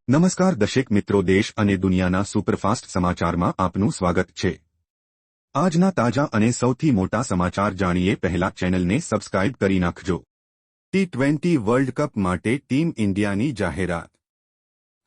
નમસ્કાર દર્શક મિત્રો, દેશ અને દુનિયાના સુપરફાસ્ટ સમાચારમાં આપનું સ્વાગત છે। આજના તાજા અને સૌથી મોટા સમાચાર જાણીએ પહેલા ચેનલને સબસ્ક્રાઇબ કરી નાખજો। ટી20 વર્લ્ડ કપ માટે ટીમ ઇન્ડિયાની જાહેરાત।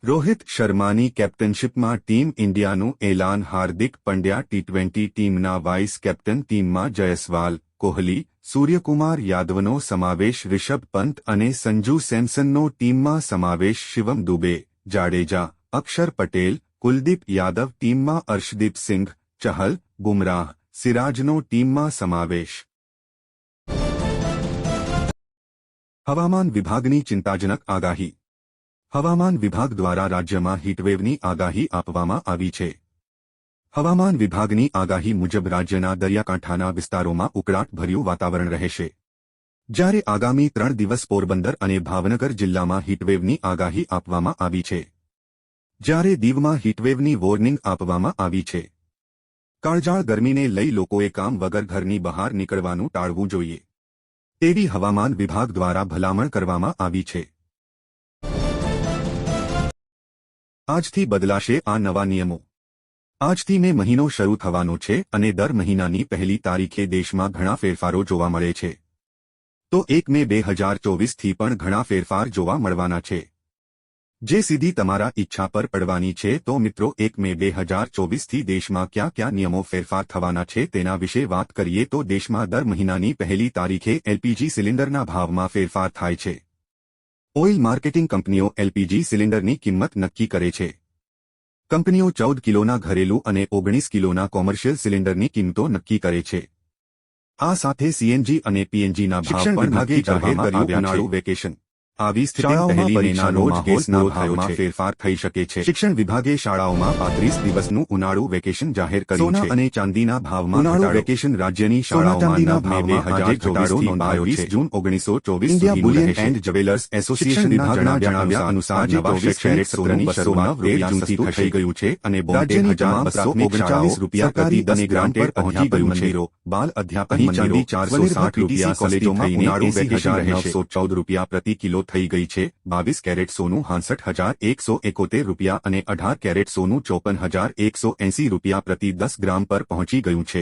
રોહિત શર્માની કેપ્ટનશીપમાં ટીમ ઇન્ડિયાનું એલાન। હાર્દિક પંડ્યા ટી20 ટીમના વાઇસ કેપ્ટન। ટીમમાં જયસ્વાલ, કોહલી, સૂર્યકુમાર યાદવનો સમાવેશ। રિષભ પંત અને સંજુ સેમસનનો ટીમમાં સમાવેશ। શિવમ દુબે, જાડેજા, અક્ષર પટેલ, કુલદીપ યાદવ ટીમમાં। અર્શદીપ સિંઘ, ચહલ, બુમરાહ, સિરાજનો ટીમમાં સમાવેશ। હવામાન વિભાગની ચિંતાજનક આગાહી। હવામાન વિભાગ દ્વારા રાજ્યમાં હીટવેવની આગાહી આપવામાં આવી છે। હવામાન વિભાગની આગાહી મુજબ રાજ્યના દરિયાકાંઠાના વિસ્તારોમાં ઉકળાટભર્યું વાતાવરણ રહેશે, જ્યારે આગામી 3 દિવસ પોરબંદર અને ભાવનગર જિલ્લામાં હીટવેવની આગાહી આપવામાં આવી છે, જ્યારે દીવમાં હીટવેવની વોર્નિંગ આપવામાં આવી છે। કાળઝાળ ગરમીને લઈ લોકોએ કામ વગર ઘરની બહાર નીકળવાનું ટાળવું જોઈએ તેવી હવામાન વિભાગ દ્વારા ભલામણ કરવામાં આવી છે। આજથી બદલાશે આ નવા નિયમો। આજથી મે મહિનો શરૂ થવાનો છે અને દર મહિનાની પહેલી તારીખે દેશમાં ઘણા ફેરફારો જોવા મળે છે। તો 1 મે 2024થી પણ ઘણા ફેરફાર જોવા મળવાના છે, જે સીધી તમારા ઈચ્છા પર પડવાની છે। તો મિત્રો, 1 મે 2024થી દેશમાં કયા કયા નિયમો ફેરફાર થવાના છે તેના વિશે વાત કરીએ તો દેશમાં દર મહિનાની પહેલી તારીખે એલપીજી સિલિન્ડરના ભાવમાં ફેરફાર થાય છે। ઓઇલ માર્કેટિંગ કંપનીઓ એલપીજી સિલિન્ડરની કિંમત નક્કી કરે છે। કંપનીઓ 14 કિલોના ઘરેલું અને 19 કિલોના કોમર્શિયલ સિલિન્ડરની કિંમતો નક્કી કરે છે। આ સાથે સીએનજી અને પીએનજીના ભાવ પણ વિભાગે જાહેર કર્યું। ઉનાળુ વેકેશન। આવી સ્થિતિમાં પહેલી મેના રોજ ગેસના ભાવમાં ફેરફાર થઈ શકે છે। શિક્ષણ વિભાગે શાળાઓમાં 35 દિવસનું ઉનાળુ વેકેશન જાહેર કર્યું છે। સોના અને ચાંદીના ભાવમાં ઉનાળુ વેકેશન રાજ્યની શાળાઓમાં 9 મે 2024 નોંધાયો છે। 20 જૂન 1924 India Boolean and jewellers association વિભાગના જણાવ્યા અનુસાર નવા શૈક્ષણિક સત્રની શરૂઆત 13 જૂનથી થઈ ગયું છે અને રાજ્યની તમામ 239 રૂપિયા પ્રતિ 10 ગ્રામ પર પહોંચી ગયું છે। બાલ અધ્યાપન મંદિરો 460 રૂપિયા કોલેજોમાં ઉનાળુ વેકેશન 914 રૂપિયા પ્રતિ કિલો થઈ ગઈ છે। 22 કેરેટ સોનું 68171 રૂપિયા અને 18 કેરેટ સોનું 54180 રૂપિયા પ્રતિ 10 ગ્રામ પર પહોંચી ગયું છે।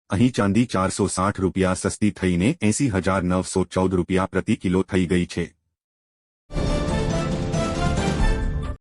અહીં ચાંદી 460 રૂપિયા સસ્તી થઈને 80914 રૂપિયા પ્રતિ કિલો થઈ ગઈ છે।